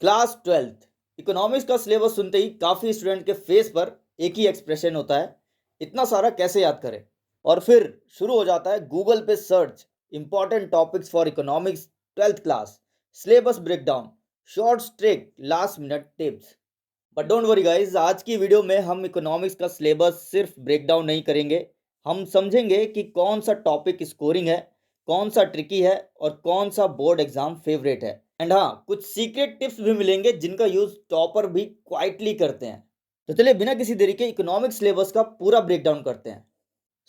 Class 12th economics का syllabus सुनते ही काफ़ी स्टूडेंट के फेस पर एक ही एक्सप्रेशन होता है, इतना सारा कैसे याद करें। और फिर शुरू हो जाता है गूगल पे search, important topics for economics 12th class, syllabus breakdown, short trick, last minute tips. But don't worry guys, आज की वीडियो में हम इकोनॉमिक्स का सिलेबस सिर्फ ब्रेकडाउन नहीं करेंगे। हम समझेंगे कि कौन सा टॉपिक स्कोरिंग है, कौन सा ट्रिकी है और कौन सा बोर्ड एग्जाम फेवरेट है। एंड हाँ, कुछ सीक्रेट टिप्स भी मिलेंगे जिनका यूज टॉपर भी क्वाइटली करते हैं। तो चलिए बिना किसी देरी के इकोनॉमिक्स सिलेबस का पूरा ब्रेकडाउन करते हैं।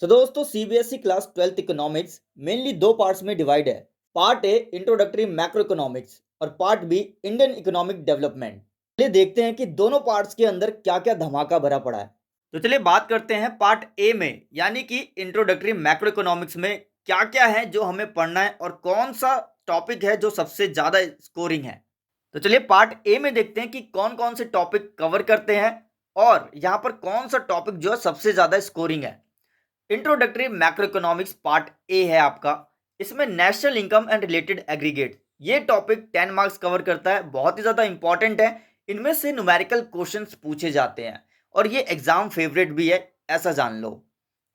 सो दोस्तों, CBSE class 12th economics mainly दो पार्ट्स में डिवाइड है। Part A introductory macro economics और part B Indian economic development. चलिए देखते हैं कि दोनों पार्ट्स के अंदर क्या क्या धमाका भरा पड़ा है। तो चलिए बात करते हैं पार्ट ए में, यानी कि इंट्रोडक्टरी मैक्रो इकोनॉमिक्स में क्या क्या है जो हमें पढ़ना है और कौन सा टॉपिक है जो सबसे ज्यादा स्कोरिंग है। तो चलिए पार्ट ए में देखते हैं कि कौन कौन से टॉपिक कवर करते हैं और यहाँ पर कौन सा टॉपिक जो है सबसे ज्यादा स्कोरिंग है। Introductory macro economics part A है आपका। इसमें national income and related aggregate, ये टॉपिक 10 मार्क्स कवर करता है, बहुत ही ज़्यादा इंपॉर्टेंट है। इनमें से न्यूमेरिकल क्वेश्चंस पूछे जाते हैं और ये एग्जाम फेवरेट भी है, ऐसा जान लो।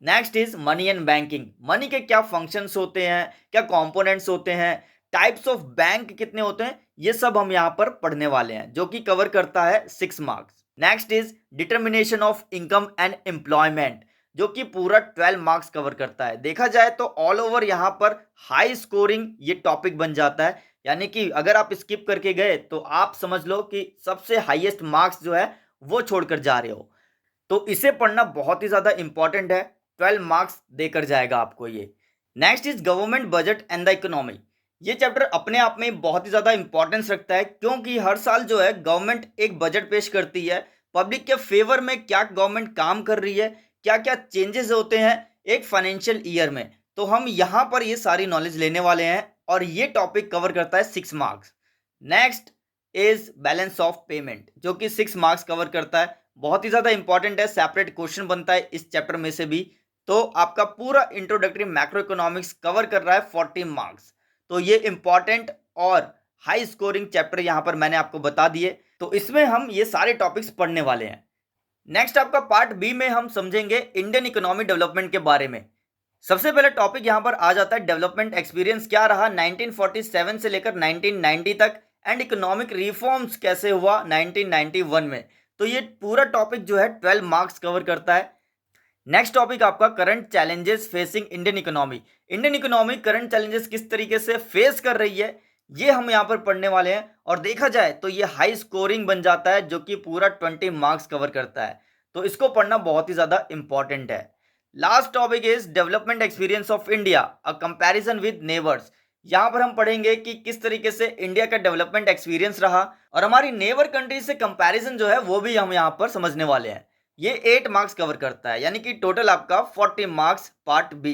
Next is money and banking. Money के क्या फंक्शंस होते हैं, क्या कंपोनेंट्स होते हैं, टाइप्स ऑफ बैंक कितने होते हैं, ये सब हम यहाँ पर पढ़ने वाले हैं, जो कि कवर करता है 6 marks. Next is determination of income and employment, जो कि पूरा 12 मार्क्स कवर करता है। देखा जाए तो ऑल ओवर यहाँ पर हाई स्कोरिंग ये टॉपिक बन जाता है, यानी कि अगर आप स्किप करके गए तो आप समझ लो कि सबसे हाईएस्ट मार्क्स जो है वो छोड़कर जा रहे हो। तो इसे पढ़ना बहुत ही ज़्यादा इंपॉर्टेंट है, 12 मार्क्स देकर जाएगा आपको ये। Next is government budget and the economy. ये चैप्टर अपने आप में बहुत ही ज़्यादा इंपॉर्टेंस रखता है, क्योंकि हर साल जो है गवर्नमेंट एक बजट पेश करती है। पब्लिक के फेवर में क्या गवर्नमेंट काम कर रही है, क्या क्या चेंजेस होते हैं एक फाइनेंशियल ईयर में, तो हम यहाँ पर ये सारी नॉलेज लेने वाले हैं और ये टॉपिक कवर करता है 6 marks. Next is balance of payment, जो कि 6 मार्क्स कवर करता है, बहुत ही ज़्यादा इंपॉर्टेंट है, सेपरेट क्वेश्चन बनता है इस चैप्टर में से भी। तो आपका पूरा इंट्रोडक्टरी मैक्रो इकोनॉमिक्स कवर कर रहा है 40 मार्क्स। तो ये इंपॉर्टेंट और हाई स्कोरिंग चैप्टर यहाँ पर मैंने आपको बता दिए, तो इसमें हम ये सारे टॉपिक्स पढ़ने वाले हैं। नेक्स्ट आपका पार्ट बी में हम समझेंगे इंडियन इकोनॉमिक डेवलपमेंट के बारे में। सबसे पहले टॉपिक यहाँ पर आ जाता है डेवलपमेंट एक्सपीरियंस क्या रहा 1947 से लेकर 1990 तक, एंड इकोनॉमिक रिफॉर्म्स कैसे हुआ 1991 में। तो ये पूरा टॉपिक जो है 12 मार्क्स कवर करता है। नेक्स्ट टॉपिक आपका current challenges facing Indian economy. Indian economy current challenges किस तरीके से फेस कर रही है, ये हम यहाँ पर पढ़ने वाले हैं। और देखा जाए तो ये हाई स्कोरिंग बन जाता है, जो कि पूरा 20 मार्क्स कवर करता है, तो इसको पढ़ना बहुत ही ज़्यादा इंपॉर्टेंट है। Last topic is development experience of India, a comparison with neighbours. यहाँ पर हम पढ़ेंगे कि किस तरीके से इंडिया का डेवलपमेंट एक्सपीरियंस रहा और हमारी नेबर कंट्री से कंपैरिजन जो है वो भी हम यहाँ पर समझने वाले हैं। ये 8 मार्क्स कवर करता है, यानी कि टोटल आपका 40 मार्क्स पार्ट बी,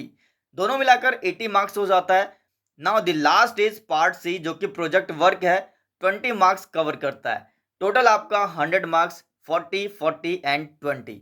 दोनों मिलाकर 80 मार्क्स हो जाता है। Now the last is part C, जो कि प्रोजेक्ट वर्क है, 20 मार्क्स कवर करता है। टोटल आपका 100 मार्क्स, 40 40 एंड 20।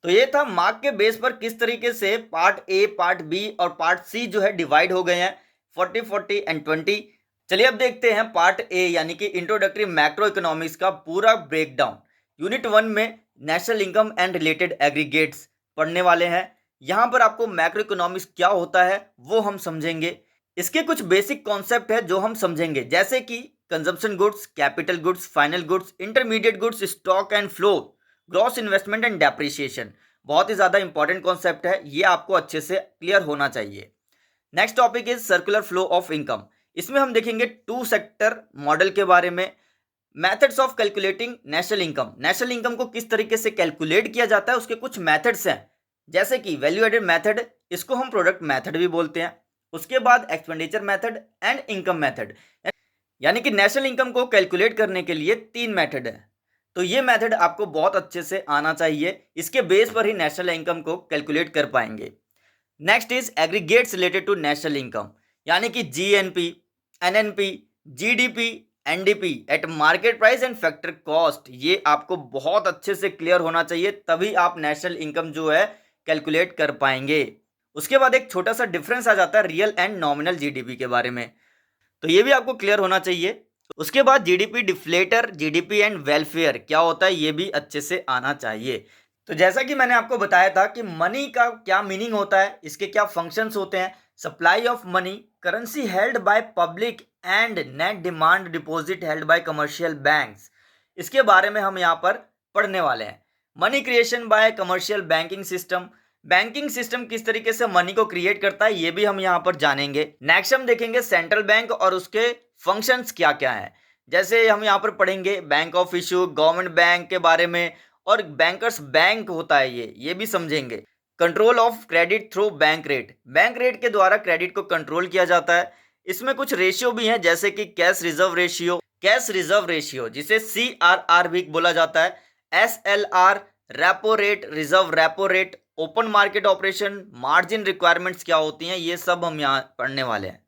तो ये था मार्क के बेस पर किस तरीके से पार्ट ए, पार्ट बी और पार्ट सी जो है डिवाइड हो गए हैं, 40 40 एंड 20। चलिए अब देखते हैं पार्ट ए, यानी कि इंट्रोडक्टरी मैक्रो इकोनॉमिक्स का पूरा ब्रेकडाउन। यूनिट 1 में national income and related aggregates पढ़ने वाले हैं। यहाँ पर आपको मैक्रो इकोनॉमिक्स क्या होता है वो हम समझेंगे। इसके कुछ बेसिक कॉन्सेप्ट है जो हम समझेंगे, जैसे कि consumption goods, capital goods, final goods, intermediate goods, stock and flow, gross investment and depreciation. बहुत ही ज़्यादा इंपॉर्टेंट कॉन्सेप्ट है, ये आपको अच्छे से क्लियर होना चाहिए। Next topic is circular flow of income. इसमें हम देखेंगे टू सेक्टर मॉडल के बारे में, methods of calculating national income. National income को किस तरीके से कैलकुलेट किया जाता है, उसके कुछ मेथड्स हैं, जैसे कि वैल्यू एडेड मेथड, इसको हम प्रोडक्ट मेथड भी बोलते हैं। उसके बाद expenditure method and income method, यानी कि नेशनल इनकम को कैलकुलेट करने के लिए 3 मेथड है। तो ये मेथड आपको बहुत अच्छे से आना चाहिए, इसके बेस पर ही नेशनल इनकम को कैलकुलेट कर पाएंगे। Next is aggregates related to national income, यानी कि GNP, NNP, GDP, NDP at market price and factor cost. ये आपको बहुत अच्छे से क्लियर होना चाहिए, तभी आप नेशनल इनकम जो है कैलकुलेट कर पाएंगे। उसके बाद एक छोटा सा डिफरेंस आ जाता है रियल एंड नॉमिनल जीडीपी के बारे में, तो ये भी आपको क्लियर होना चाहिए। उसके बाद GDP deflator, GDP and welfare क्या होता है ये भी अच्छे से आना चाहिए। तो जैसा कि मैंने आपको बताया था कि मनी का क्या मीनिंग होता है, इसके क्या फंक्शंस होते हैं, supply of money, currency held by public and net demand deposit held by commercial banks, इसके बारे में हम यहाँ पर पढ़ने वाले हैं। Money creation bye commercial banking system किस तरीके से मनी को क्रिएट करता है ये भी हम यहाँ पर जानेंगे। नेक्स्ट हम देखेंगे सेंट्रल बैंक और उसके फंक्शंस क्या क्या है, जैसे हम यहाँ पर पढ़ेंगे bank of issue, government bank के बारे में, और बैंकर्स बैंक होता है ये भी समझेंगे। Control of credit through bank rate के द्वारा क्रेडिट को कंट्रोल किया जाता है। इसमें कुछ रेशियो भी हैं जैसे कि कैश रिजर्व रेशियो जिसे CRR भी बोला जाता है, SLR, repo rate, open market operation, margin requirements क्या होती हैं ये सब हम यहाँ पढ़ने वाले हैं।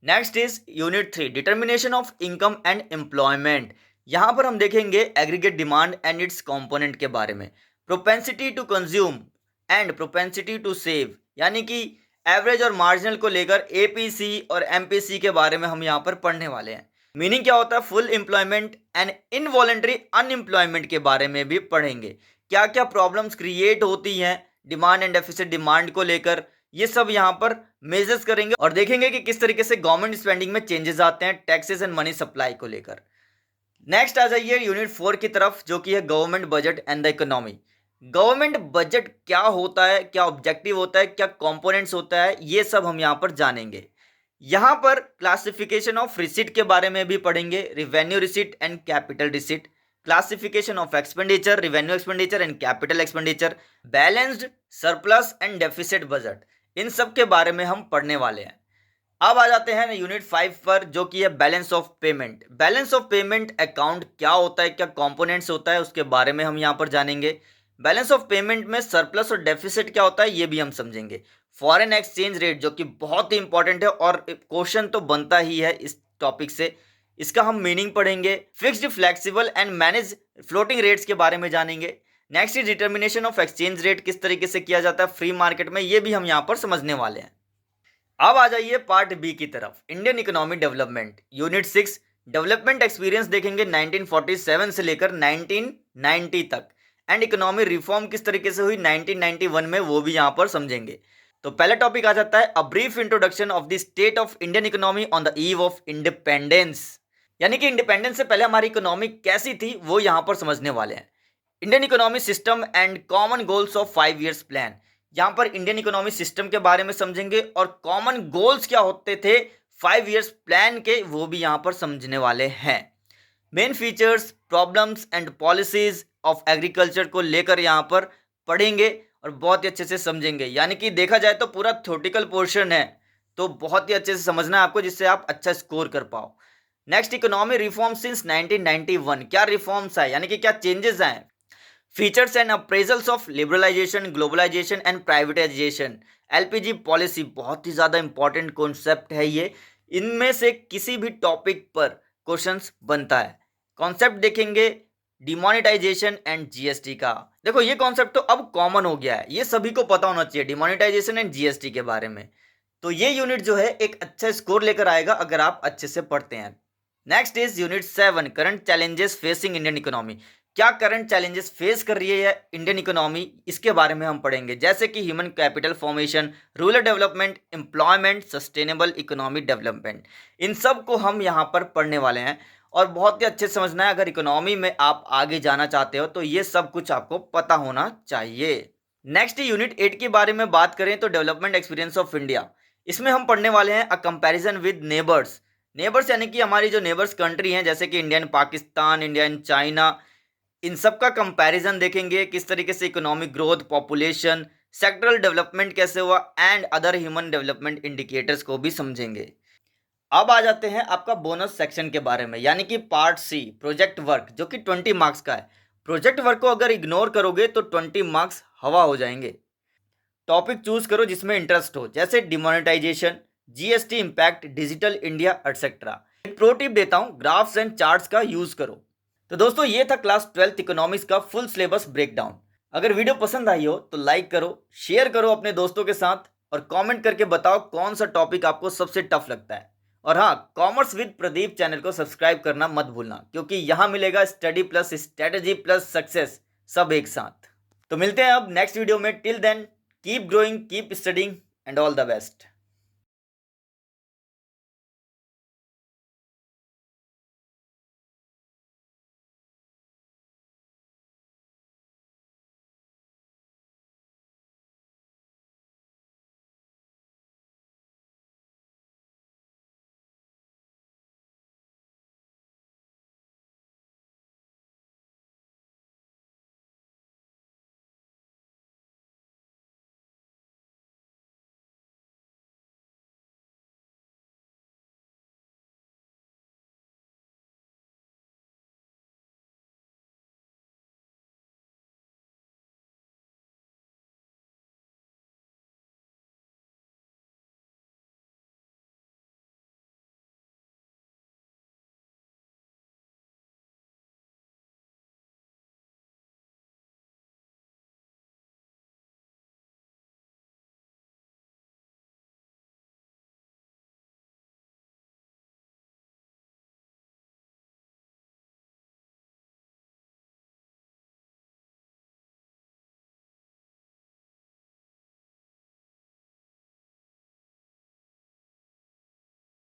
Next is unit 3 determination of income and employment. यहां पर हम देखेंगे aggregate demand and its component के बारे में, propensity to consume and propensity to save, यानी कि एवरेज और मार्जिनल को लेकर APC और MPC के बारे में हम यहां पर पढ़ने वाले हैं। मीनिंग क्या होता है full employment and involuntary unemployment के बारे में भी पढ़ेंगे, क्या क्या प्रॉब्लम्स क्रिएट होती हैं डिमांड एंड डेफिसिट डिमांड को लेकर, ये सब यहाँ पर मेजर्स करेंगे और देखेंगे कि किस तरीके से गवर्नमेंट स्पेंडिंग में चेंजेस आते हैं टैक्सेस एंड मनी सप्लाई को लेकर। नेक्स्ट आ जाइए यूनिट 4 की तरफ जो कि है government budget and the economy. Government budget क्या होता है, क्या ऑब्जेक्टिव होता है, क्या कंपोनेंट्स होता है, ये सब हम यहाँ पर जानेंगे। यहाँ पर क्लासिफिकेशन ऑफ रिसिट के बारे में भी पढ़ेंगे, revenue receipt and capital receipt, classification of expenditure, revenue expenditure and capital expenditure, balanced, surplus and deficit budget, इन सब के बारे में हम पढ़ने वाले हैं। अब आ जाते हैं यूनिट 5 पर जो कि है balance of payment. Balance of payment account क्या होता है, क्या कंपोनेंट्स होता है, उसके बारे में हम यहाँ पर जानेंगे। बैलेंस ऑफ पेमेंट में सरप्लस और डेफिसिट क्या होता है ये भी हम समझेंगे। फॉरेन एक्सचेंज रेट जो कि बहुत ही इंपॉर्टेंट है और क्वेश्चन तो बनता ही है इस टॉपिक से, इसका हम मीनिंग पढ़ेंगे। Fixed, flexible and manage floating rates के बारे में जानेंगे। Next is determination of exchange rate, किस तरीके से किया जाता है फ्री मार्केट में, ये भी हम यहाँ पर समझने वाले हैं। अब आ जाइए पार्ट बी की तरफ, Indian economy development. Unit 6 development experience देखेंगे 1947 से लेकर 1990 तक, एंड इकोनॉमी रिफॉर्म किस तरीके से हुई 1991 में, वो भी यहाँ पर समझेंगे। तो पहला टॉपिक आ जाता है a brief introduction of the state of Indian economy on the eve of independence, यानी कि इंडिपेंडेंस से पहले हमारी इकोनॉमी कैसी थी वो यहाँ पर समझने वाले हैं। Indian economy system and common goals of 5 years plan, यहाँ पर इंडियन इकोनॉमी सिस्टम के बारे में समझेंगे और कॉमन गोल्स क्या होते थे 5 ईयर्स प्लान के, वो भी यहाँ पर समझने वाले हैं। Main features, problems and policies of agriculture को लेकर यहाँ पर पढ़ेंगे और बहुत ही अच्छे से समझेंगे, यानी कि देखा जाए तो पूरा थ्योरेटिकल पोर्शन है, तो बहुत ही अच्छे से समझना है आपको जिससे आप अच्छा स्कोर कर पाओ। नेक्स्ट इकोनॉमी रिफॉर्म सिंस 1991, क्या रिफॉर्म्स आए यानी कि क्या चेंजेस आए। Features and appraisals of liberalisation, globalisation and privatisation, LPG policy, बहुत ही ज़्यादा इंपॉर्टेंट कॉन्सेप्ट है ये, इनमें से किसी भी टॉपिक पर क्वेश्चंस बनता है। कॉन्सेप्ट देखेंगे डिमोनेटाइजेशन एंड GST का, देखो ये कॉन्सेप्ट तो अब कॉमन हो गया है, ये सभी को पता होना चाहिए डिमोनेटाइजेशन एंड GST के बारे में, तो ये यूनिट जो है एक अच्छा स्कोर लेकर आएगा अगर आप अच्छे से पढ़ते हैं। Next is unit 7 current challenges facing Indian economy, क्या करंट चैलेंजेस फेस कर रही है इंडियन इकोनॉमी, इसके बारे में हम पढ़ेंगे, जैसे कि human capital formation, rural development, employment, sustainable economic development, इन सब को हम यहाँ पर पढ़ने वाले हैं और बहुत ही अच्छे से समझना है। अगर इकोनॉमी में आप आगे जाना चाहते हो तो ये सब कुछ आपको पता होना चाहिए। नेक्स्ट यूनिट 8 के बारे में बात करें तो डेवलपमेंट एक्सपीरियंस ऑफ इंडिया, इसमें हम पढ़ने वाले हैं अ कंपैरिजन विद नेबर्स यानी कि हमारी जो नेबर्स कंट्री हैं जैसे कि India and Pakistan, India and China, इन सब का कंपैरिजन देखेंगे, किस तरीके से economic growth, population, sectoral development कैसे हुआ and other human development indicators को भी समझेंगे। अब आ जाते हैं आपका बोनस सेक्शन के बारे में, यानी कि पार्ट सी प्रोजेक्ट वर्क जो कि 20 मार्क्स का है। प्रोजेक्ट वर्क को अगर इग्नोर करोगे तो 20 मार्क्स हवा हो जाएंगे। टॉपिक चूज करो जिसमें इंटरेस्ट हो, जैसे demonetisation, GST impact, digital India etcetera. एक प्रो टिप देता हूं, ग्राफ्स एंड चार्ट्स का यूज करो। तो दोस्तों ये था क्लास 12th इकोनॉमिक्स का फुल सिलेबस ब्रेकडाउन। अगर वीडियो पसंद आई हो तो लाइक करो, शेयर करो अपने दोस्तों के साथ और कमेंट करके बताओ कौन सा टॉपिक आपको सबसे टफ लगता है। और हाँ, कॉमर्स विद प्रदीप चैनल को सब्सक्राइब करना मत भूलना, क्योंकि यहाँ मिलेगा study plus strategy plus success सब एक साथ। तो मिलते हैं अब नेक्स्ट वीडियो में। Till then keep growing, keep studying and all the best.